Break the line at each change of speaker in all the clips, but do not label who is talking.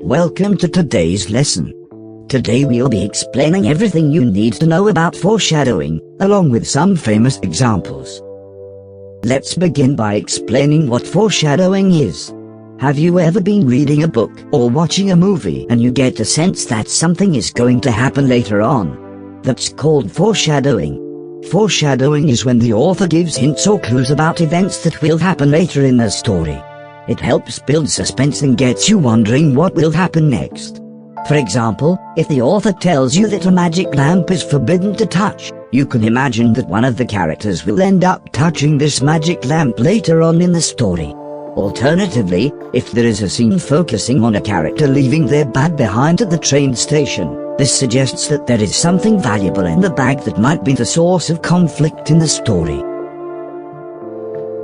Welcome to today's lesson. Today we'll be explaining everything you need to know about foreshadowing, along with some famous examples. Let's begin by explaining what foreshadowing is. Have you ever been reading a book or watching a movie and you get a sense that something is going to happen later on? That's called foreshadowing. Foreshadowing is when the author gives hints or clues about events that will happen later in the story. It helps build suspense and gets you wondering what will happen next. For example, if the author tells you that a magic lamp is forbidden to touch, you can imagine that one of the characters will end up touching this magic lamp later on in the story. Alternatively, if there is a scene focusing on a character leaving their bag behind at the train station, this suggests that there is something valuable in the bag that might be the source of conflict in the story.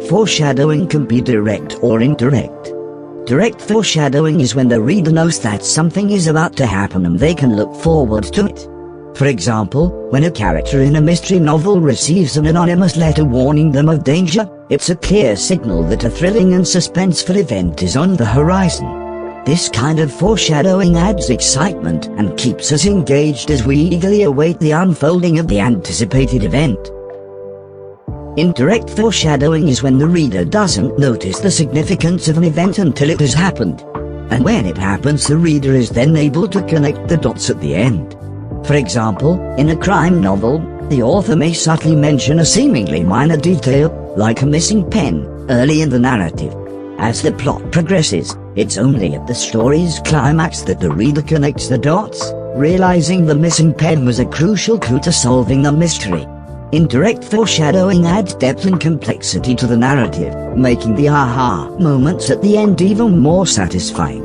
Foreshadowing can be direct or indirect. Direct foreshadowing is when the reader knows that something is about to happen and they can look forward to it. For example, when a character in a mystery novel receives an anonymous letter warning them of danger, it's a clear signal that a thrilling and suspenseful event is on the horizon. This kind of foreshadowing adds excitement and keeps us engaged as we eagerly await the unfolding of the anticipated event. Indirect foreshadowing is when the reader doesn't notice the significance of an event until it has happened. And when it happens, the reader is then able to connect the dots at the end. For example, in a crime novel, the author may subtly mention a seemingly minor detail, like a missing pen, early in the narrative. As the plot progresses, it's only at the story's climax that the reader connects the dots, realizing the missing pen was a crucial clue to solving the mystery. Indirect foreshadowing adds depth and complexity to the narrative, making the aha moments at the end even more satisfying.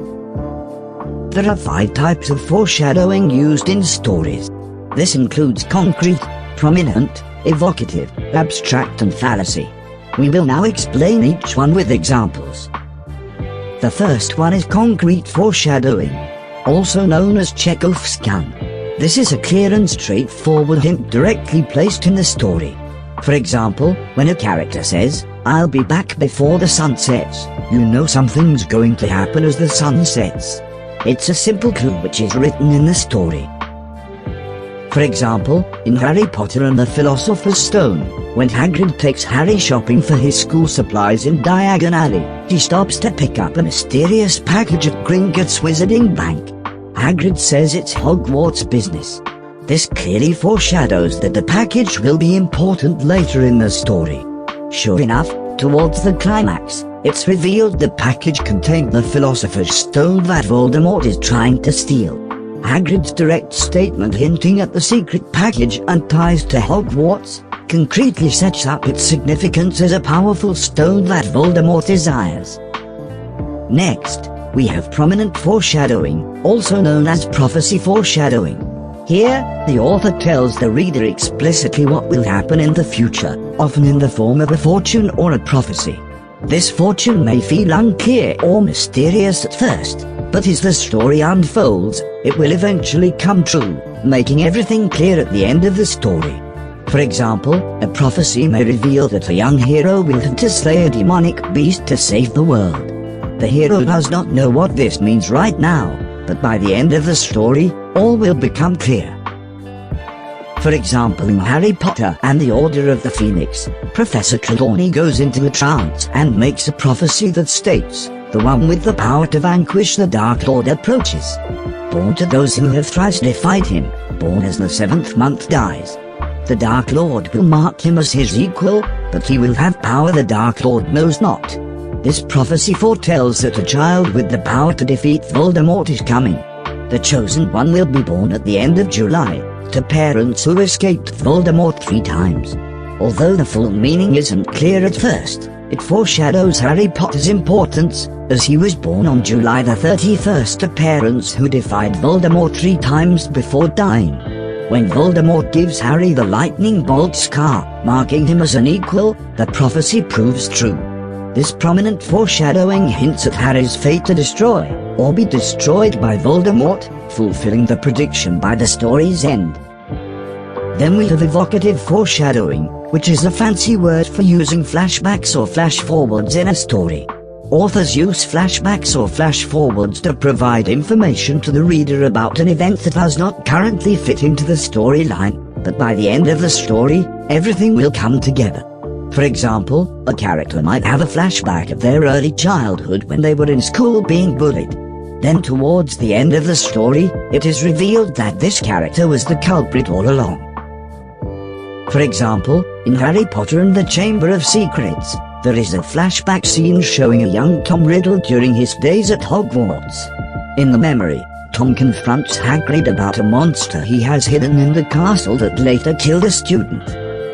There are 5 types of foreshadowing used in stories. This includes concrete, prominent, evocative, abstract and fallacy. We will now explain each one with examples. The first one is concrete foreshadowing, also known as Chekhov's gun. This is a clear and straightforward hint directly placed in the story. For example, when a character says, "I'll be back before the sun sets," you know something's going to happen as the sun sets. It's a simple clue which is written in the story. For example, in Harry Potter and the Philosopher's Stone, when Hagrid takes Harry shopping for his school supplies in Diagon Alley, he stops to pick up a mysterious package at Gringotts Wizarding Bank. Hagrid says it's Hogwarts business. This clearly foreshadows that the package will be important later in the story. Sure enough, towards the climax, it's revealed the package contained the Philosopher's Stone that Voldemort is trying to steal. Hagrid's direct statement hinting at the secret package and ties to Hogwarts concretely sets up its significance as a powerful stone that Voldemort desires. Next, we have prominent foreshadowing, also known as prophecy foreshadowing. Here, the author tells the reader explicitly what will happen in the future, often in the form of a fortune or a prophecy. This fortune may feel unclear or mysterious at first, but as the story unfolds, it will eventually come true, making everything clear at the end of the story. For example, a prophecy may reveal that a young hero will have to slay a demonic beast to save the world. The hero does not know what this means right now, but by the end of the story, all will become clear. For example, in Harry Potter and the Order of the Phoenix, Professor Trelawney goes into a trance and makes a prophecy that states, "The one with the power to vanquish the Dark Lord approaches. Born to those who have thrice defied him, born as the 7th month dies. The Dark Lord will mark him as his equal, but he will have power the Dark Lord knows not." This prophecy foretells that a child with the power to defeat Voldemort is coming. The chosen one will be born at the end of July, to parents who escaped Voldemort 3 times. Although the full meaning isn't clear at first, it foreshadows Harry Potter's importance, as he was born on July the 31st to parents who defied Voldemort 3 times before dying. When Voldemort gives Harry the lightning bolt scar, marking him as an equal, the prophecy proves true. This prominent foreshadowing hints at Harry's fate to destroy, or be destroyed by Voldemort, fulfilling the prediction by the story's end. Then we have evocative foreshadowing, which is a fancy word for using flashbacks or flash forwards in a story. Authors use flashbacks or flash-forwards to provide information to the reader about an event that does not currently fit into the storyline, but by the end of the story, everything will come together. For example, a character might have a flashback of their early childhood when they were in school being bullied. Then towards the end of the story, it is revealed that this character was the culprit all along. For example, in Harry Potter and the Chamber of Secrets, there is a flashback scene showing a young Tom Riddle during his days at Hogwarts. In the memory, Tom confronts Hagrid about a monster he has hidden in the castle that later killed a student.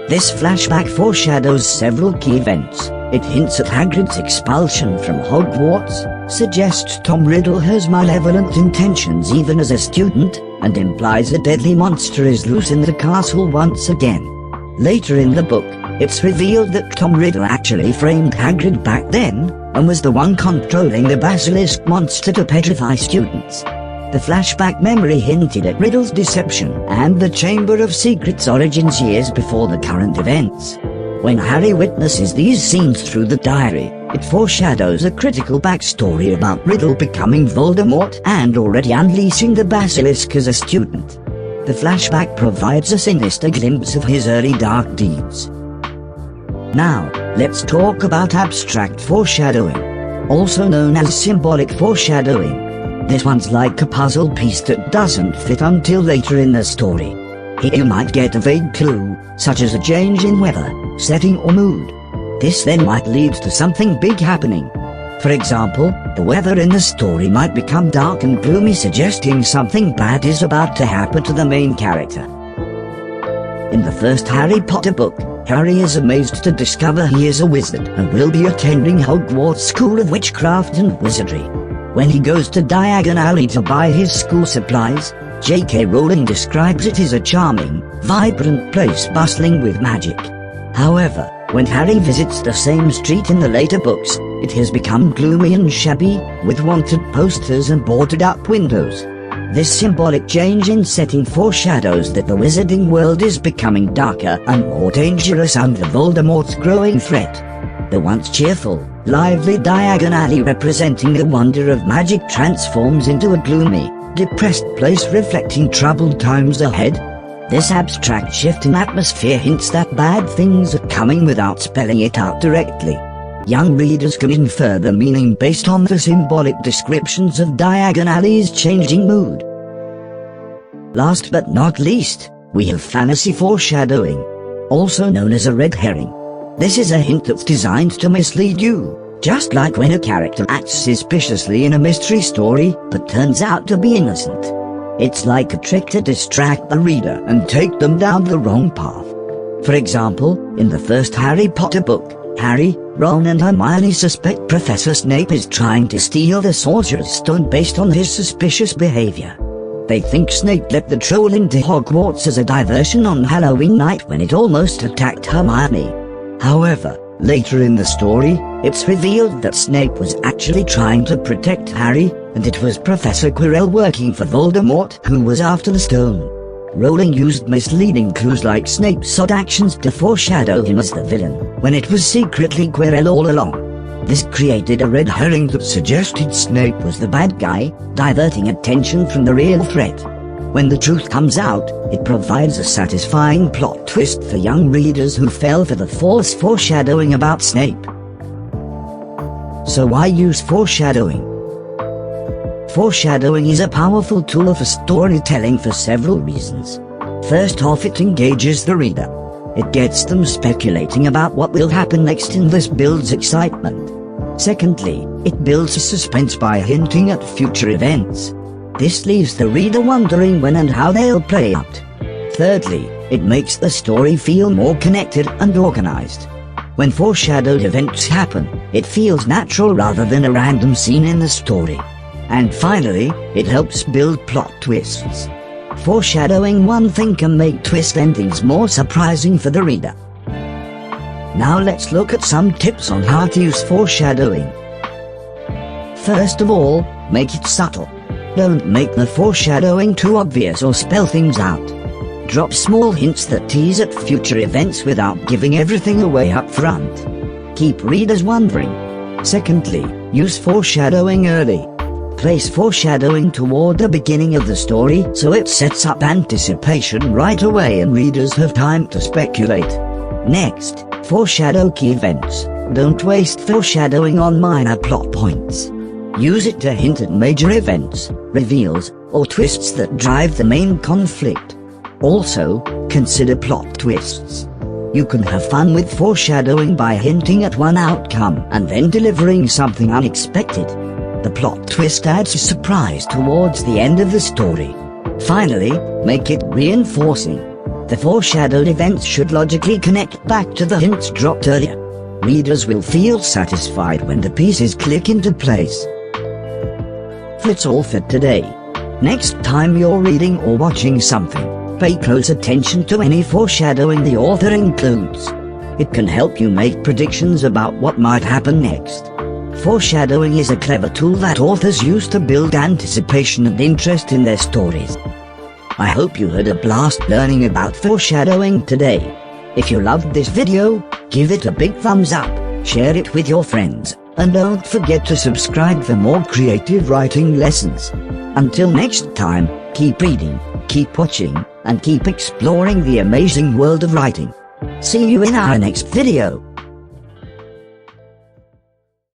This flashback foreshadows several key events. It hints at Hagrid's expulsion from Hogwarts, suggests Tom Riddle has malevolent intentions even as a student, and implies a deadly monster is loose in the castle once again. Later in the book, it's revealed that Tom Riddle actually framed Hagrid back then, and was the one controlling the basilisk monster to petrify students. The flashback memory hinted at Riddle's deception and the Chamber of Secrets' origins years before the current events. When Harry witnesses these scenes through the diary, it foreshadows a critical backstory about Riddle becoming Voldemort and already unleashing the basilisk as a student. The flashback provides a sinister glimpse of his early dark deeds. Now, let's talk about abstract foreshadowing, also known as symbolic foreshadowing. This one's like a puzzle piece that doesn't fit until later in the story. Here you might get a vague clue, such as a change in weather, setting or mood. This then might lead to something big happening. For example, the weather in the story might become dark and gloomy, suggesting something bad is about to happen to the main character. In the first Harry Potter book, Harry is amazed to discover he is a wizard and will be attending Hogwarts School of Witchcraft and Wizardry. When he goes to Diagon Alley to buy his school supplies, J.K. Rowling describes it as a charming, vibrant place bustling with magic. However, when Harry visits the same street in the later books, it has become gloomy and shabby, with wanted posters and boarded-up windows. This symbolic change in setting foreshadows that the wizarding world is becoming darker and more dangerous under Voldemort's growing threat. The once cheerful, lively Diagon Alley representing the wonder of magic transforms into a gloomy, depressed place reflecting troubled times ahead. This abstract shift in atmosphere hints that bad things are coming without spelling it out directly. Young readers can infer the meaning based on the symbolic descriptions of Diagon Alley's changing mood. Last but not least, we have fallacy foreshadowing, also known as a red herring. This is a hint that's designed to mislead you, just like when a character acts suspiciously in a mystery story but turns out to be innocent. It's like a trick to distract the reader and take them down the wrong path. For example, in the first Harry Potter book, Harry, Ron and Hermione suspect Professor Snape is trying to steal the Sorcerer's Stone based on his suspicious behavior. They think Snape let the troll into Hogwarts as a diversion on Halloween night when it almost attacked Hermione. However, later in the story, it's revealed that Snape was actually trying to protect Harry, and it was Professor Quirrell working for Voldemort who was after the stone. Rowling used misleading clues like Snape's odd actions to foreshadow him as the villain, when it was secretly Quirrell all along. This created a red herring that suggested Snape was the bad guy, diverting attention from the real threat. When the truth comes out, it provides a satisfying plot twist for young readers who fell for the false foreshadowing about Snape. So why use foreshadowing? Foreshadowing is a powerful tool for storytelling for several reasons. First off, it engages the reader. It gets them speculating about what will happen next, and this builds excitement. Secondly, it builds suspense by hinting at future events. This leaves the reader wondering when and how they'll play out. Thirdly, it makes the story feel more connected and organized. When foreshadowed events happen, it feels natural rather than a random scene in the story. And finally, it helps build plot twists. Foreshadowing one thing can make twist endings more surprising for the reader. Now let's look at some tips on how to use foreshadowing. First of all, make it subtle. Don't make the foreshadowing too obvious or spell things out. Drop small hints that tease at future events without giving everything away up front. Keep readers wondering. Secondly, Use foreshadowing early. Place foreshadowing toward the beginning of the story so it sets up anticipation right away and readers have time to speculate. Next, foreshadow key events. Don't waste foreshadowing on minor plot points. Use it to hint at major events, reveals, or twists that drive the main conflict. Also, consider plot twists. You can have fun with foreshadowing by hinting at one outcome and then delivering something unexpected. The plot twist adds a surprise towards the end of the story. Finally, make it reinforcing. The foreshadowed events should logically connect back to the hints dropped earlier. Readers will feel satisfied when the pieces click into place. That's all for today. Next time you're reading or watching something, pay close attention to any foreshadowing the author includes. It can help you make predictions about what might happen next. Foreshadowing is a clever tool that authors use to build anticipation and interest in their stories. I hope you had a blast learning about foreshadowing today. If you loved this video, give it a big thumbs up, share it with your friends, and don't forget to subscribe for more creative writing lessons. Until next time, keep reading, keep watching, and keep exploring the amazing world of writing. See you in our next video.